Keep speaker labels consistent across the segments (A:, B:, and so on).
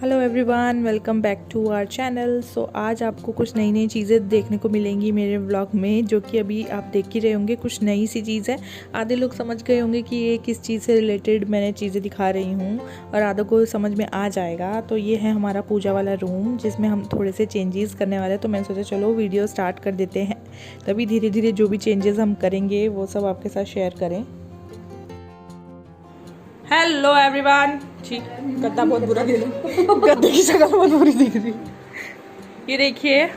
A: Hello everyone, welcome back to our channel. So आज आपको कुछ नई नई चीज़ें देखने को मिलेंगी मेरे व्लॉग में, जो कि अभी आप देख ही रहे होंगे। कुछ नई सी चीज़ है। आधे लोग समझ गए होंगे कि ये किस चीज़ से रिलेटेड मैंने चीज़ें दिखा रही हूँ, और आधों को समझ में आ जाएगा। तो ये है हमारा पूजा वाला रूम, जिसमें हम थोड़े से चेंजेस करने वाले हैं। तो मैंने सोचा चलो वीडियो स्टार्ट कर देते हैं, तभी धीरे धीरे जो भी चेंजेस हम करेंगे वो सब आपके साथ शेयर करें। Hello everyone. ठीक, गद्दा बहुत बुरा दिख रहा, गद्दे की शक्ल बहुत बुरी दिख रही। ये देखिए,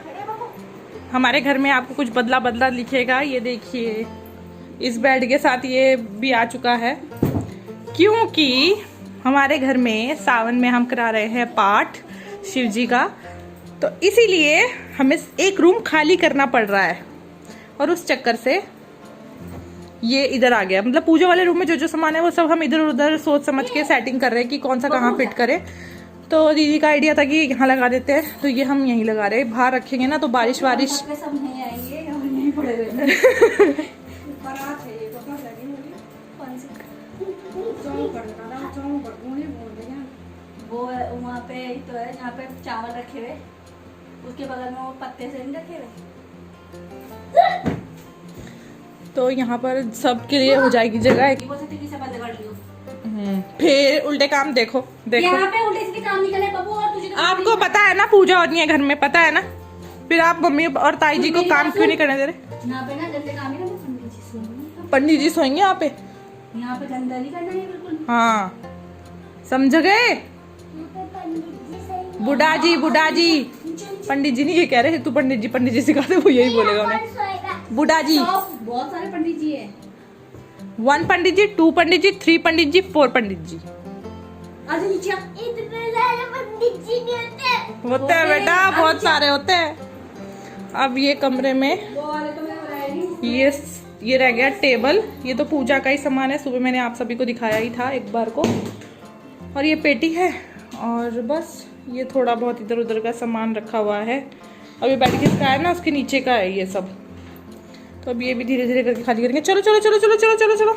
A: हमारे घर में आपको कुछ बदला बदला दिखेगा। ये देखिए, इस बेड के साथ ये भी आ चुका है, क्योंकि हमारे घर में सावन में हम करा रहे हैं पाठ शिव जी का। तो इसीलिए हमें एक रूम खाली करना पड़ रहा है, और उस चक्कर से ये इधर आ गया। मतलब पूजा वाले रूम में जो जो सामान है वो सब हम इधर उधर सोच समझ के सेटिंग कर रहे हैं कि कौन सा कहाँ फिट करे। तो दीदी का आइडिया था कि यहाँ लगा देते हैं, तो ये हम यहीं लगा रहे हैं। बाहर रखेंगे ना तो बारिश वारिश
B: वो वहाँ पे तो है जहाँ पे चावल रखे हुए, उसके बगल में वो पत्ते से नहीं रखे हुए।
A: तो यहाँ पर सबके लिए हो जाएगी जगह। फिर उल्टे काम देखो देखो,
B: यहाँ पे उल्टे सीधे काम नहीं करने बाबू। और तुझे तो
A: आपको पता है ना पूजा होनी है घर में, पता है ना। फिर आप मम्मी और ताई जी को काम क्यों नहीं करने दे रहे?
B: यहाँ पे ना गंदे काम ही ना,
A: पंडित जी सोएंगे यहाँ पे।
B: यहाँ पे गंदा नहीं करना है बिल्कुल।
A: हाँ, समझ गए? बुढ़ा जी पंडित जी नहीं ये कह रहे, तू पंडित जी सिखा दे, वो यही बोलेगा उन्हें। बुढ़ा जी,
B: बहुत सारे पंडित जी है।
A: 1 पंडित जी, 2 पंडित जी, 3 पंडित जी, 4 पंडित जी।
B: नीचे इतने सारे पंडित जी नहीं
A: होते हैं बेटा, बहुत सारे होते हैं। अब ये कमरे में ये रह गया टेबल। ये तो पूजा का ही सामान है, सुबह मैंने आप सभी को दिखाया ही था एक बार को। और ये पेटी है, और बस ये थोड़ा बहुत इधर उधर का सामान रखा हुआ है। अब ये बेड किसका है ना, उसके नीचे का है ये सब। तो अब ये भी धीरे धीरे करके खाली करेंगे। चलो चलो चलो चलो चलो चलो चलो।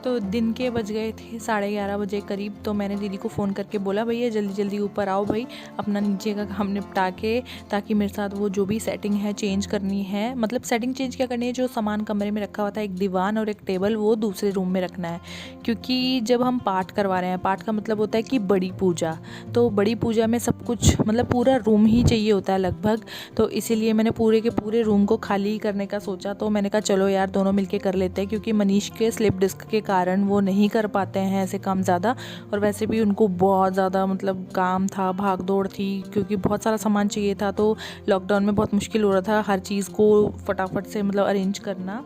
A: तो दिन के बज गए थे 11:30 बजे करीब। तो मैंने दीदी को फ़ोन करके बोला, भैया जल्दी जल्दी ऊपर आओ भाई, अपना नीचे का काम निपटा के, ताकि मेरे साथ वो जो भी सेटिंग है चेंज करनी है। मतलब सेटिंग चेंज क्या करनी है, जो सामान कमरे में रखा हुआ था, एक दीवान और एक टेबल, वो दूसरे रूम में रखना है। क्योंकि जब हम पाठ करवा रहे हैं, पाठ का मतलब होता है कि बड़ी पूजा, तो बड़ी पूजा में सब कुछ मतलब पूरा रूम ही चाहिए होता है लगभग। तो इसीलिए मैंने पूरे के पूरे रूम को खाली करने का सोचा। तो मैंने कहा चलो यार दोनों मिलके कर लेते हैं, क्योंकि मनीष के स्लिप डिस्क के कारण वो नहीं कर पाते हैं ऐसे काम ज़्यादा। और वैसे भी उनको बहुत ज़्यादा मतलब काम था, भाग दौड़ थी, क्योंकि बहुत सारा सामान चाहिए था। तो लॉकडाउन में बहुत मुश्किल हो रहा था हर चीज़ को फटाफट से मतलब अरेंज करना।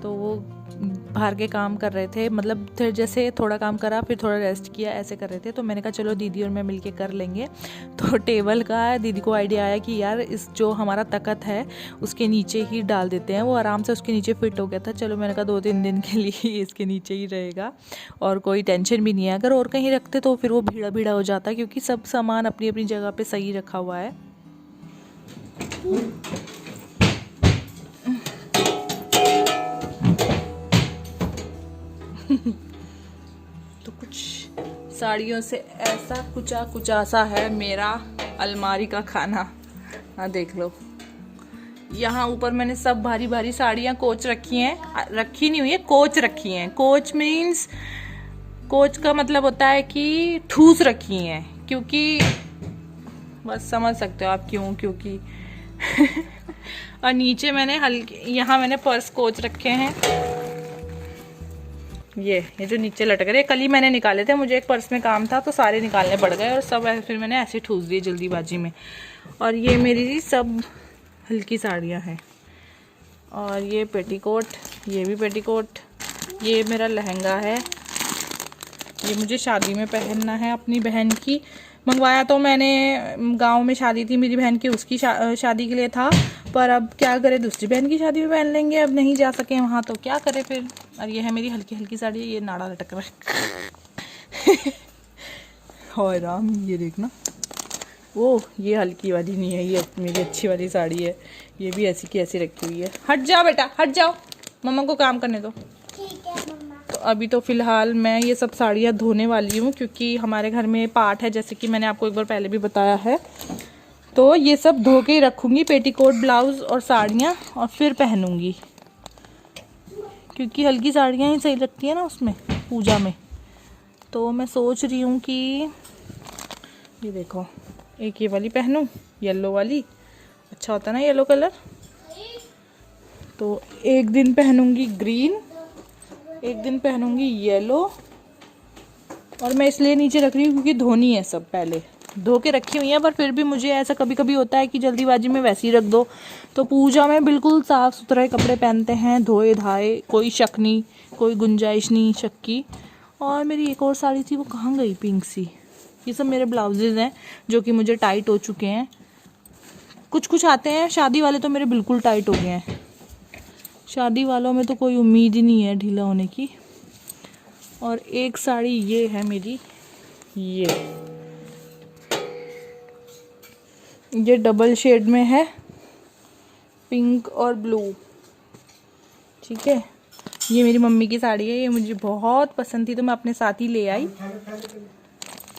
A: तो वो बाहर के काम कर रहे थे, मतलब फिर जैसे थोड़ा काम करा फिर थोड़ा रेस्ट किया, ऐसे कर रहे थे। तो मैंने कहा चलो दीदी और मैं मिलके कर लेंगे। तो टेबल का दीदी को आइडिया आया कि यार इस जो हमारा तख्त है उसके नीचे ही डाल देते हैं, वो आराम से उसके नीचे फिट हो गया था। चलो मैंने कहा 2-3 दिन के लिए इसके नीचे ही रहेगा, और कोई टेंशन भी नहीं है। अगर और कहीं रखते तो फिर वो भीड़ा भीड़ा हो जाता, क्योंकि सब सामान अपनी अपनी जगह पर सही रखा हुआ है। तो कुछ साड़ियों से ऐसा कुचा कुचा सा है मेरा अलमारी का खाना। हाँ देख लो, यहाँ ऊपर मैंने सब भारी भारी साड़ियाँ कोच रखी हैं, रखी नहीं हुई है, कोच रखी हैं। कोच मीन्स, कोच का मतलब होता है कि ठूस रखी हैं, क्योंकि बस समझ सकते हो आप क्यों, क्योंकि और नीचे मैंने हल्के, यहाँ मैंने पर्स कोच रखे हैं। ये जो नीचे लटक रहे, कल ही मैंने निकाले थे, मुझे एक पर्स में काम था तो सारे निकालने पड़ गए, और सब फिर मैंने ऐसे ठूस दिए जल्दीबाजी में। और ये मेरी सब हल्की साड़ियाँ हैं, और ये पेटीकोट, ये भी पेटीकोट, ये मेरा लहंगा है, ये मुझे शादी में पहनना है अपनी बहन की। मंगवाया तो मैंने, गांव में शादी थी मेरी बहन की, उसकी शादी के लिए था, पर अब क्या करें, दूसरी बहन की शादी में पहन लेंगे। अब नहीं जा सके वहाँ तो क्या करें फिर। और ये है मेरी हल्की हल्की साड़ी, ये नाड़ा लटक रहा है। और राम ये देखना, वो ये हल्की वाली नहीं है, ये मेरी अच्छी वाली साड़ी है। ये भी ऐसी की ऐसी रखी हुई है। हट जाओ बेटा, हट जाओ, मम्मा को काम करने दो।
C: ठीक
A: तो अभी तो फ़िलहाल मैं ये सब साड़ियाँ धोने वाली हूँ, क्योंकि हमारे घर में पाठ है, जैसे कि मैंने आपको एक बार पहले भी बताया है। तो ये सब धो के ही रखूँगी, पेटीकोट, ब्लाउज़ और साड़ियाँ, और फिर पहनूँगी, क्योंकि हल्की साड़ियाँ ही सही लगती हैं ना उसमें, पूजा में। तो मैं सोच रही हूँ कि ये देखो, एक ये वाली पहनूँ, येलो वाली, अच्छा होता है ना येलो कलर। तो एक दिन पहनूँगी ग्रीन, एक दिन पहनूँगी येलो। और मैं इसलिए नीचे रख रही हूँ क्योंकि धोनी है, सब पहले धो के रखी हुई है। पर फिर भी मुझे ऐसा कभी कभी होता है कि जल्दीबाजी में वैसे ही रख दो। तो पूजा में बिल्कुल साफ़ सुथरे कपड़े पहनते हैं, धोए धाए, कोई शक नहीं, कोई गुंजाइश नहीं शक की। और मेरी एक और साड़ी थी, वो कहाँ गई, पिंक सी। ये सब मेरे ब्लाउजेज़ हैं जो कि मुझे टाइट हो चुके हैं। कुछ कुछ आते हैं शादी वाले, तो मेरे बिल्कुल टाइट हो गए हैं। शादी वालों में तो कोई उम्मीद ही नहीं है ढीला होने की। और एक साड़ी ये है मेरी, ये डबल शेड में है, पिंक और ब्लू, ठीक है। ये मेरी मम्मी की साड़ी है, ये मुझे बहुत पसंद थी तो मैं अपने साथ ही ले आई।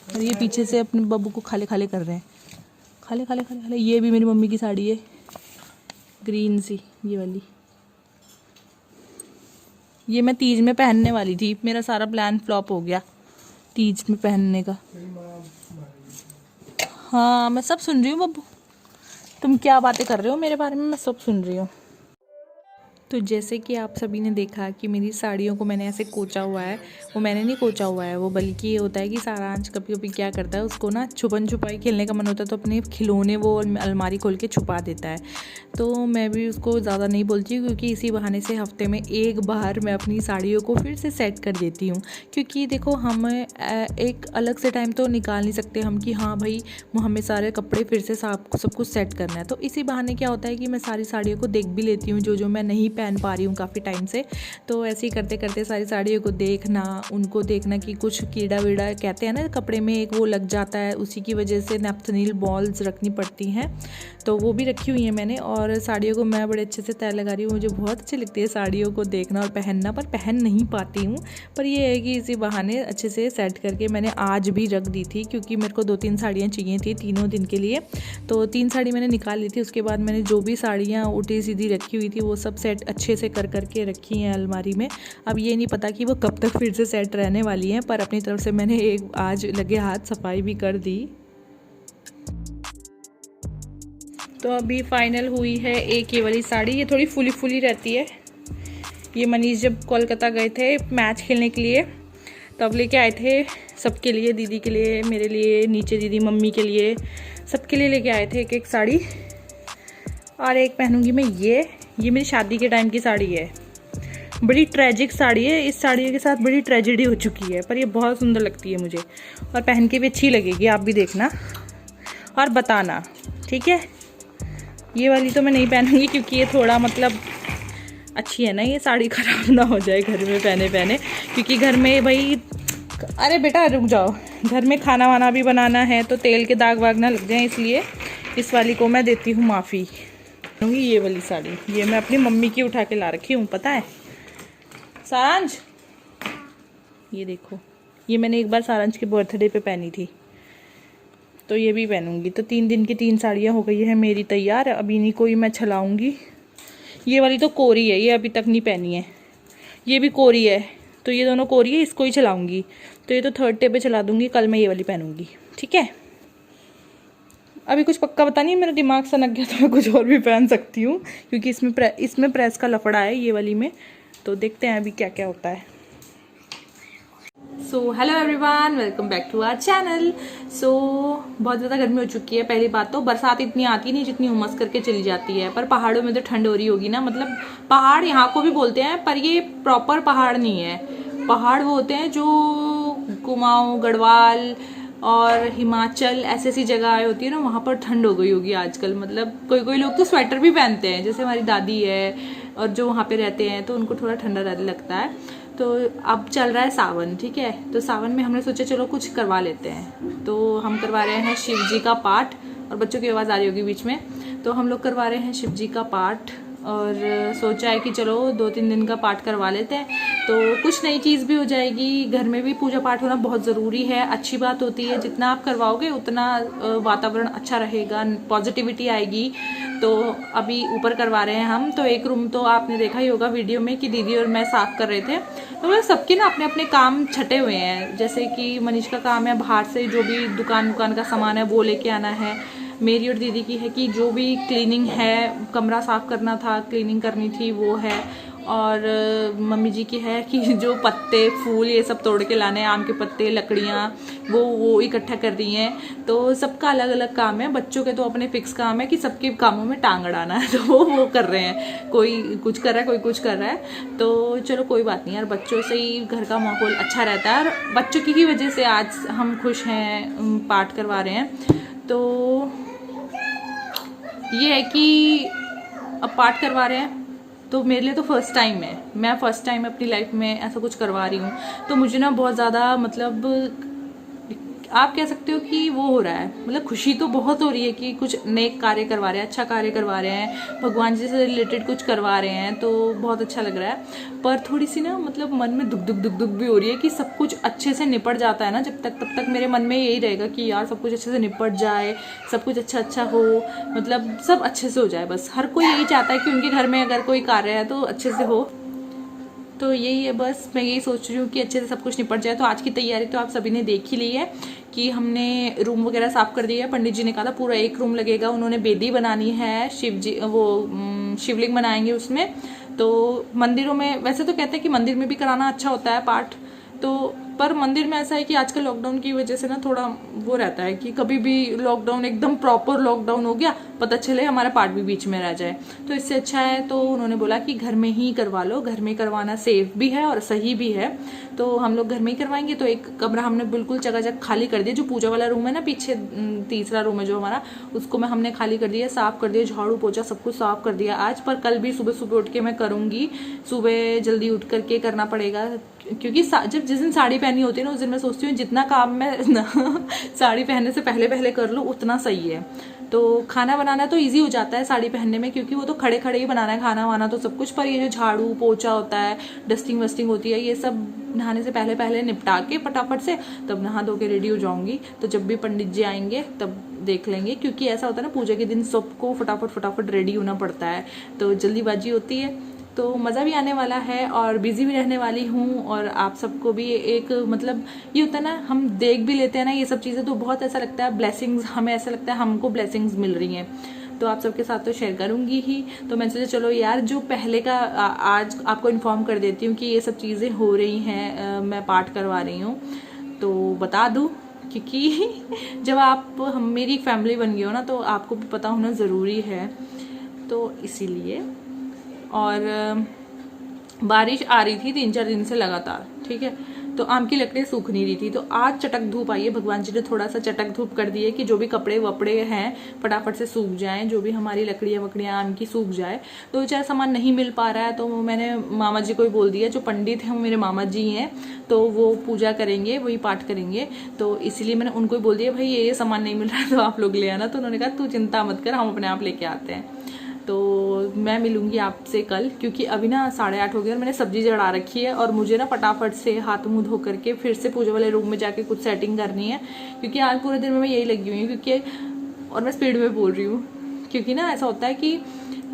A: और ये पीछे से अपने बब्बू को खाले खाले कर रहे हैं, खाले खाले खाले खाले। ये भी मेरी मम्मी की साड़ी है, ग्रीन सी, ये वाली। ये मैं तीज में पहनने वाली थी, मेरा सारा प्लान फ्लॉप हो गया तीज में पहनने का। हाँ, मैं सब सुन रही हूँ बब्बू, तुम क्या बातें कर रहे हो मेरे बारे में, मैं सब सुन रही हूँ। तो जैसे कि आप सभी ने देखा कि मेरी साड़ियों को मैंने ऐसे कोचा हुआ है, वो मैंने नहीं कोचा हुआ है, वो बल्कि ये होता है कि सारांश कभी कभी क्या करता है, उसको ना छुपन छुपाई खेलने का मन होता है तो अपने खिलौने वो अलमारी खोल के छुपा देता है। तो मैं भी उसको ज़्यादा नहीं बोलती हूँ, क्योंकि इसी बहाने से हफ्ते में एक बार मैं अपनी साड़ियों को फिर से सेट कर देती हूँ। क्योंकि देखो, हम एक अलग से टाइम तो निकाल नहीं सकते हम कि हाँ भाई हमें सारे कपड़े फिर से सब कुछ सेट करना है। तो इसी बहाने क्या होता है कि मैं सारी साड़ियों को देख भी लेती हूँ, जो मैं नहीं पहन पा रही हूँ काफ़ी टाइम से। तो ऐसे ही करते करते सारी साड़ियों को देखना, उनको देखना कि कुछ कीड़ा वीड़ा कहते हैं ना कपड़े में, एक वो लग जाता है, उसी की वजह से नेफ्थनील बॉल्स रखनी पड़ती हैं। तो वो भी रखी हुई है मैंने। और साड़ियों को मैं बड़े अच्छे से तय लगा रही हूँ, मुझे बहुत अच्छी लगती है साड़ियों को देखना और पहनना, पर पहन नहीं पाती हूँ। पर ये है कि इसी बहाने अच्छे से सेट करके मैंने आज भी रख दी थी, क्योंकि मेरे को 2-3 साड़ियाँ चाहिए थी तीनों दिन के लिए। तो 3 साड़ी मैंने निकाल ली थी। उसके बाद मैंने जो भी साड़ियाँ उल्टी सीधी रखी हुई थी वो सब सेट अच्छे से कर करके रखी हैं अलमारी में। अब ये नहीं पता कि वो कब तक फिर से सेट रहने वाली हैं, पर अपनी तरफ से मैंने एक आज लगे हाथ सफाई भी कर दी। तो अभी फाइनल हुई है एक ये वाली साड़ी, ये थोड़ी फुली फुली रहती है। ये मनीष जब कोलकाता गए थे मैच खेलने के लिए तब लेके आए थे सबके लिए, दीदी के लिए, मेरे लिए, नीचे दीदी मम्मी के लिए, सबके लिए लेके आए थे एक एक साड़ी। और एक पहनूंगी मैं ये मेरी शादी के टाइम की साड़ी है, बड़ी ट्रेजिक साड़ी है। इस साड़ी के साथ बड़ी ट्रेजेडी हो चुकी है, पर ये बहुत सुंदर लगती है मुझे और पहन के भी अच्छी लगेगी। आप भी देखना और बताना, ठीक है। ये वाली तो मैं नहीं पहनूंगी क्योंकि ये थोड़ा मतलब अच्छी है ना, ये साड़ी ख़राब ना हो जाए घर में पहने, क्योंकि घर में भाई, अरे बेटा रुक जाओ, घर में खाना वाना भी बनाना है तो तेल के दाग वाग ना लग जाए, इसलिए इस वाली को मैं देती हूँ माफ़ी। ये वाली साड़ी ये मैं अपनी मम्मी की उठा के ला रखी हूँ, पता है सारांश, ये देखो, ये मैंने एक बार सारांश के बर्थडे पे पहनी थी, तो ये भी पहनूंगी। तो 3 दिन की 3 साड़ियाँ हो गई है मेरी तैयार। अभी नहीं कोई मैं छलाऊंगी। ये वाली तो कोरी है, ये अभी तक नहीं पहनी है। ये भी कोरी है, तो ये दोनों कोरी है, इसको ही चलाऊंगी। तो ये तो 3rd डे पे चला दूंगी, कल मैं ये वाली पहनूंगी, ठीक है। अभी कुछ पक्का पता नहीं, मेरा दिमाग सनक गया तो मैं कुछ और भी पहन सकती हूँ, क्योंकि इसमें प्रेस का लफड़ा है ये वाली में। तो देखते हैं अभी क्या क्या होता है। So hello everyone, welcome back to our channel. So बहुत ज़्यादा गर्मी हो चुकी है। पहली बात तो बरसात इतनी आती नहीं जितनी उमस करके चली जाती है, पर पहाड़ों में तो ठंड हो रही होगी ना। मतलब पहाड़ यहाँ को भी बोलते हैं, पर ये प्रॉपर पहाड़ नहीं है। पहाड़ वो होते हैं जो कुमाऊँ, गढ़वाल और हिमाचल ऐसी ऐसी जगह होती है ना, वहाँ पर ठंड हो गई होगी आजकल। मतलब कोई कोई लोग तो स्वेटर भी पहनते हैं, जैसे हमारी दादी है और जो वहाँ पे रहते हैं, तो उनको थोड़ा ठंडा लगता है। तो अब चल रहा है सावन, ठीक है। तो सावन में हमने सोचा चलो कुछ करवा लेते हैं, तो हम करवा रहे हैं शिव जी का पाठ। और बच्चों की आवाज़ आ रही होगी बीच में, तो हम लोग करवा रहे हैं शिव जी का पाठ और सोचा है कि चलो 2-3 दिन का पाठ करवा लेते हैं, तो कुछ नई चीज़ भी हो जाएगी। घर में भी पूजा पाठ होना बहुत ज़रूरी है, अच्छी बात होती है। जितना आप करवाओगे उतना वातावरण अच्छा रहेगा, पॉजिटिविटी आएगी। तो अभी ऊपर करवा रहे हैं हम। तो एक रूम तो आपने देखा ही होगा वीडियो में कि दीदी और मैं साफ कर रहे थे। तो मतलब सबके ना अपने अपने काम छटे हुए हैं। जैसे कि मनीष का काम है बाहर से जो भी दुकान का सामान है वो लेके आना है। मेरी और दीदी की है कि जो भी क्लीनिंग है, कमरा साफ करना था, क्लीनिंग करनी थी वो है। और मम्मी जी की है कि जो पत्ते फूल ये सब तोड़ के लाने हैं, आम के पत्ते, लकड़ियाँ, वो इकट्ठा कर दी हैं। तो सबका अलग अलग काम है। बच्चों के तो अपने फिक्स काम है कि सबके कामों में टांग अड़ाना है, तो वो कर रहे हैं। कोई कुछ कर रहा है, कोई कुछ कर रहा है। तो चलो कोई बात नहीं यार, बच्चों से ही घर का माहौल अच्छा रहता है। और बच्चों की ही वजह से आज हम खुश हैं, पाठ करवा रहे हैं। तो ये है कि अब पाठ करवा रहे हैं, तो मेरे लिए तो फर्स्ट टाइम है। मैं फर्स्ट टाइम अपनी लाइफ में ऐसा कुछ करवा रही हूँ। तो मुझे ना बहुत ज़्यादा मतलब आप कह सकते हो कि वो हो रहा है, मतलब खुशी तो बहुत हो रही है कि कुछ नेक कार्य करवा रहे हैं, अच्छा कार्य करवा रहे हैं, भगवान जी से रिलेटेड कुछ करवा रहे हैं। तो बहुत अच्छा लग रहा है। पर थोड़ी सी ना मतलब मन में दुख भी हो रही है कि सब कुछ अच्छे से निपट जाता है ना जब तक, तब तक मेरे मन में यही रहेगा कि यार सब कुछ अच्छे से निपट जाए, सब कुछ अच्छा हो, मतलब सब अच्छे से हो जाए। बस हर कोई यही चाहता है कि उनके घर में अगर कोई कार्य है तो अच्छे से हो। तो यही है, बस मैं यही सोच रही हूँ कि अच्छे से सब कुछ निपट जाए। तो आज की तैयारी तो आप सभी ने देख ही ली है कि हमने रूम वगैरह साफ कर दिया है। पंडित जी ने कहा था पूरा 1 रूम लगेगा। उन्होंने बेदी बनानी है, शिवलिंग बनाएंगे उसमें। तो मंदिरों में वैसे तो कहते हैं कि मंदिर में भी कराना अच्छा होता है पाठ, तो पर मंदिर में ऐसा है कि आजकल लॉकडाउन की वजह से ना थोड़ा वो रहता है कि कभी भी लॉकडाउन एकदम प्रॉपर लॉकडाउन हो गया, पता चले हमारा पाठ भी बीच में रह जाए। तो इससे अच्छा है, तो उन्होंने बोला कि घर में ही करवा लो। घर में करवाना सेफ भी है और सही भी है। तो हम लोग घर में ही करवाएंगे। तो एक कमरा हमने बिल्कुल चकाचक खाली कर दिया। जो पूजा वाला रूम है ना पीछे, तीसरा रूम है जो हमारा, उसको हमने खाली कर दिया, साफ कर दिया, झाड़ू पोछा सब कुछ साफ कर दिया आज। पर कल भी सुबह सुबह उठ के मैं करूंगी। सुबह जल्दी उठ करके करना पड़ेगा, क्योंकि जब जिस दिन साड़ी पहनी होती है ना उस दिन मैं सोचती हूँ जितना काम मैं साड़ी पहनने से पहले कर लूँ उतना सही है। तो खाना बनाना तो इजी हो जाता है साड़ी पहनने में, क्योंकि वो तो खड़े खड़े ही बनाना है खाना वाना तो सब कुछ। पर ये जो झाड़ू पोछा होता है, डस्टिंग वस्टिंग होती है, ये सब नहाने से पहले निपटा के फटाफट से तब नहा धो के रेडी हो जाऊंगी। तो जब भी पंडित जी आएंगे तब देख लेंगे, क्योंकि ऐसा होता है ना पूजा के दिन सबको फटाफट रेडी होना पड़ता है, तो जल्दीबाजी होती है। तो मज़ा भी आने वाला है और बिजी भी रहने वाली हूँ। और आप सबको भी एक मतलब ये होता है ना, हम देख भी लेते हैं ना ये सब चीज़ें, तो बहुत ऐसा लगता है ब्लेसिंग्स, हमें ऐसा लगता है हमको ब्लेसिंग्स मिल रही हैं। तो आप सबके साथ तो शेयर करूंगी ही। तो मैंने सोचा चलो यार जो पहले का आज आपको इन्फॉर्म कर देती हूँ कि ये सब चीज़ें हो रही हैं, मैं पाठ करवा रही हूँ तो बता दूँ, क्योंकि जब आप हम मेरी फैमिली बन गई हो ना तो आपको भी पता होना ज़रूरी है। तो इसीलिए, और बारिश आ रही थी 3-4 दिन से लगातार, ठीक है। तो आम की लकड़ी सूख नहीं रही थी, तो आज चटक धूप आई है। भगवान जी ने थोड़ा सा चटक धूप कर दी है कि जो भी कपड़े वपड़े हैं फटाफट से सूख जाएं, जो भी हमारी लकड़ियाँ वकड़ियाँ आम की सूख जाए। तो चाहे सामान नहीं मिल पा रहा है तो मैंने मामा जी को ही बोल दिया, जो पंडित हैं वो मेरे मामा जी हैं, तो वो पूजा करेंगे, वही पाठ करेंगे। तो इसीलिए मैंने उनको ही बोल दिया भाई ये सामान नहीं मिल रहा है तो आप लोग ले आना। तो उन्होंने कहा तू चिंता मत कर, हम अपने आप लेके आते हैं। तो मैं मिलूंगी आपसे कल, क्योंकि अभी ना 8:30 हो गए और मैंने सब्जी चढ़ा रखी है और मुझे ना फटाफट से हाथ मुंह धो करके फिर से पूजा वाले रूम में जाके कुछ सेटिंग करनी है, क्योंकि आज पूरे दिन में मैं यही लगी हुई हूँ। क्योंकि और मैं स्पीड में बोल रही हूँ, क्योंकि ना ऐसा होता है कि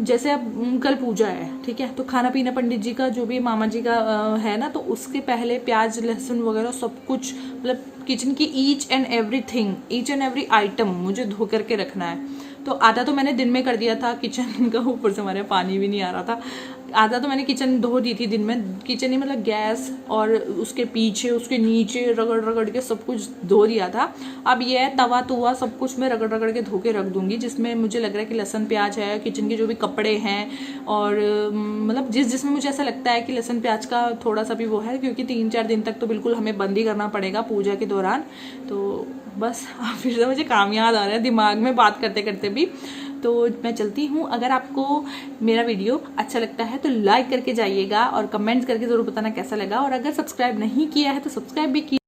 A: जैसे अब कल पूजा है, ठीक है, तो खाना पीना पंडित जी का जो भी मामा जी का है ना, तो उसके पहले प्याज लहसुन वगैरह सब कुछ, मतलब किचन की ईच एंड एवरी आइटम मुझे धो करके रखना है। तो आधा तो मैंने दिन में कर दिया था किचन का, ऊपर से हमारे पानी भी नहीं आ रहा था। आधा तो मैंने किचन धो दी थी दिन में, किचन ही मतलब गैस और उसके पीछे उसके नीचे रगड़ के सब कुछ धो दिया था। अब ये तवा तुवा सब कुछ मैं रगड़ के धो के रख दूंगी, जिसमें मुझे लग रहा है कि लहसुन प्याज है, किचन के जो भी कपड़े हैं, और मतलब जिसमें मुझे ऐसा लगता है कि लहसुन प्याज का थोड़ा सा भी वो है, क्योंकि 3-4 दिन तक तो बिल्कुल हमें बंद ही करना पड़ेगा पूजा के दौरान। तो बस फिर से मुझे काम याद आ रहा है दिमाग में बात करते करते भी। तो मैं चलती हूँ। अगर आपको मेरा वीडियो अच्छा लगता है तो लाइक करके जाइएगा और कमेंट्स करके ज़रूर बताना कैसा लगा, और अगर सब्सक्राइब नहीं किया है तो सब्सक्राइब भी कीजिए।